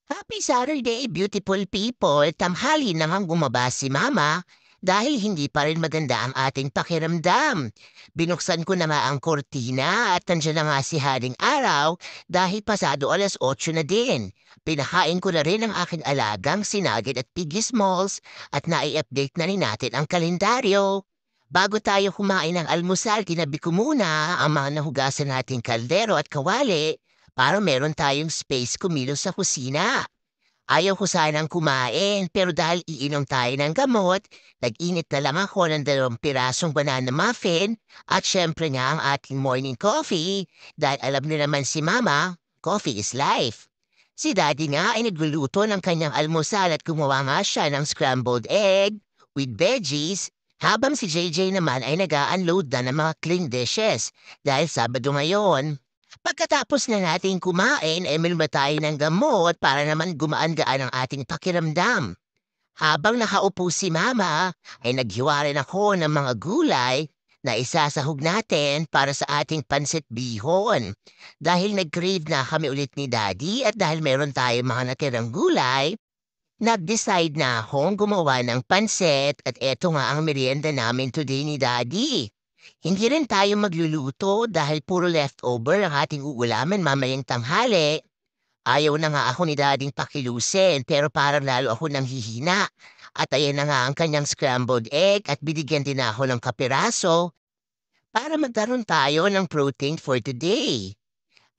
Happy Saturday, beautiful people! Tanghali namang bumaba si Mama dahil hindi pa rin maganda ang ating pakiramdam. Binuksan ko na nga ang kortina at nandiyan na nga si Haring Araw dahil pasado 8:00 na din. Pinakain ko na rin ang aking alagang sinagid at Piggy Smalls at nai-update na rin natin ang kalendaryo. Bago tayo kumain ng almusal, tinabi ko muna ang mga nahugasan nating kaldero at kawali para meron tayong space kumilos sa kusina. Ayaw ko sanang kumain pero dahil iinom tayo ng gamot, nag-init na lang ako ng 2 pirasong banana muffin at syempre nga ang ating morning coffee dahil alam niyo naman si Mama, coffee is life. Si Daddy nga ay nagluluto ng kanyang almusal at gumawa nga siya ng scrambled egg with veggies habang si JJ naman ay nag-unload na ng mga clean dishes dahil Sabado ngayon. Pagkatapos na natin kumain, uminom tayo ng gamot para naman gumaan-gaan ang ating pakiramdam. Habang nakaupo si Mama, ay naghiwa rin ako ng mga gulay na isasahog natin para sa ating pansit bihon. Dahil nag-crave na kami ulit ni Daddy at dahil meron tayong mga natirang gulay, nag-decide na akong gumawa ng pansit at eto nga ang merienda namin today ni Daddy. Hindi rin tayo magluluto dahil puro leftover ang ating uulamin mamayang tanghali. Ayaw na nga ako ni Dading pakilusin pero parang lalo ako nang hihina. At ayan na nga ang kanyang scrambled egg at binigyan din ako ng kapiraso para magkaroon tayo ng protein for today.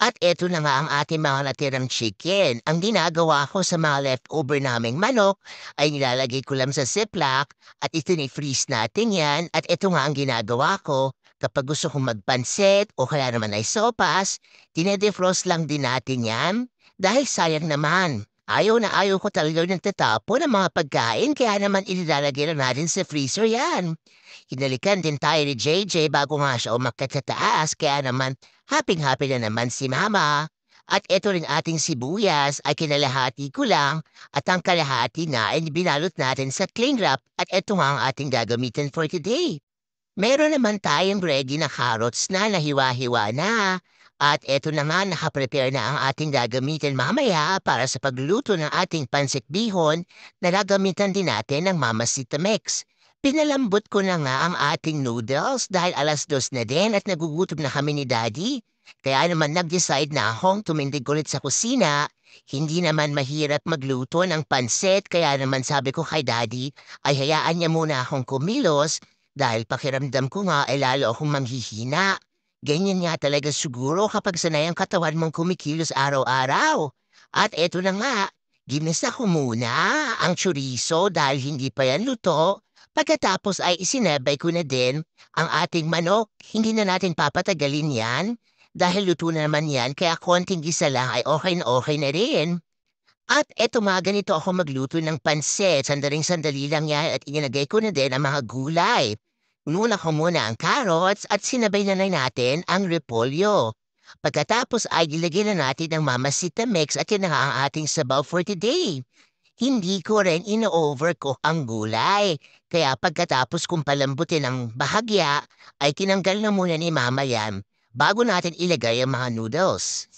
At eto na nga ang ating mga natirang chicken. Ang ginagawa ko sa mga leftover naming manok ay nilalagay ko lang sa ziplock at itinifreeze natin yan. At eto nga ang ginagawa ko kapag gusto kong magpansit o kaya naman ay sopas, tinedefrost lang din natin yan dahil sayang naman. Ayaw ko talaga nagtatapon ng mga pagkain kaya naman inilalagay lang natin sa freezer yan. Hinalikan din tayo ni JJ bago nga siya umakyat sa taas kaya naman happy-happy na naman si Mama. At eto rin ating sibuyas ay kinalahati ko lang at ang kalahati nga ay binalot natin sa cling wrap at eto nga ang ating gagamitin for today. Meron naman tayong ready na carrots na nahiwa-hiwa na. At eto na nga nakaprepare na ang ating gagamitin mamaya para sa pagluto ng ating pancit bihon na gagamitan din natin ng Mama Sita Mix. Pinalambot ko na nga ang ating noodles dahil 2:00 na din at nagugutom na kami ni Daddy. Kaya naman nag-decide na akong tumindig ulit sa kusina. Hindi naman mahirap magluto ng pansit kaya naman sabi ko kay Daddy ay hayaan niya muna akong kumilos dahil pakiramdam ko nga ay lalo akong manghihina. Ganyan nga talaga siguro kapag sanay ang katawan mong kumikilos araw-araw. At eto na nga, ginisa ko muna ang chorizo dahil hindi pa yan luto. Pagkatapos ay isinabay ko na din ang ating manok. Hindi na natin papatagalin yan dahil luto na naman yan kaya konting gisa lang ay okay na rin. At eto mga ganito ako magluto ng pansit. Sandaling-sandali lang yan at inilagay ko na din ang mga gulay. Ununa ko muna ang carrots at sinabay na natin ang repolyo. Pagkatapos ay ilagay na natin ang Mama Sita Mix at yun na nga ang ating sabaw for today. Hindi ko rin ino-overcook ang gulay. Kaya pagkatapos kong palambutin ang bahagya, ay tinanggal na muna ni Mama yan bago natin ilagay ang mga noodles.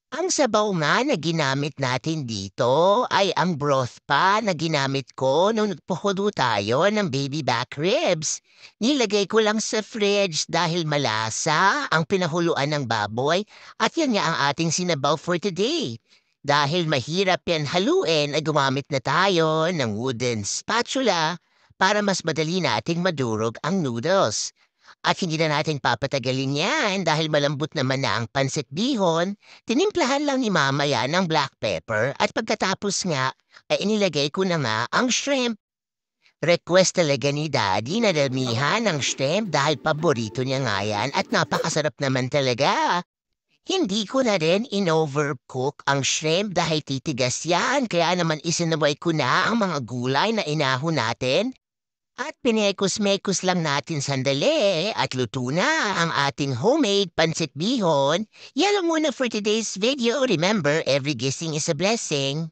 Ang sabaw nga na ginamit natin dito ay ang broth pa na ginamit ko nung nagpakulo tayo ng baby back ribs. Nilagay ko lang sa fridge dahil malasa ang pinahuluan ng baboy at yan nga ang ating sinabaw for today. Dahil mahirap yan haluin ay gumamit na tayo ng wooden spatula para mas madali nating madurog ang noodles. At hindi na natin papatagalin yan dahil malambot naman na ang pansit bihon, tinimplahan lang ni Mama yan ng black pepper at pagkatapos nga ay inilagay ko na nga ang shrimp. Request talaga ni Daddy na damihan ng shrimp dahil paborito niya nga yan at napakasarap naman talaga. Hindi ko na rin in-overcook ang shrimp dahil titigas yan kaya naman isinaway ko na ang mga gulay na inaho natin at pinekos-mekos lang natin sandali at luto na ang ating homemade pancit bihon. Yan lang muna for today's video. Remember, every guessing is a blessing.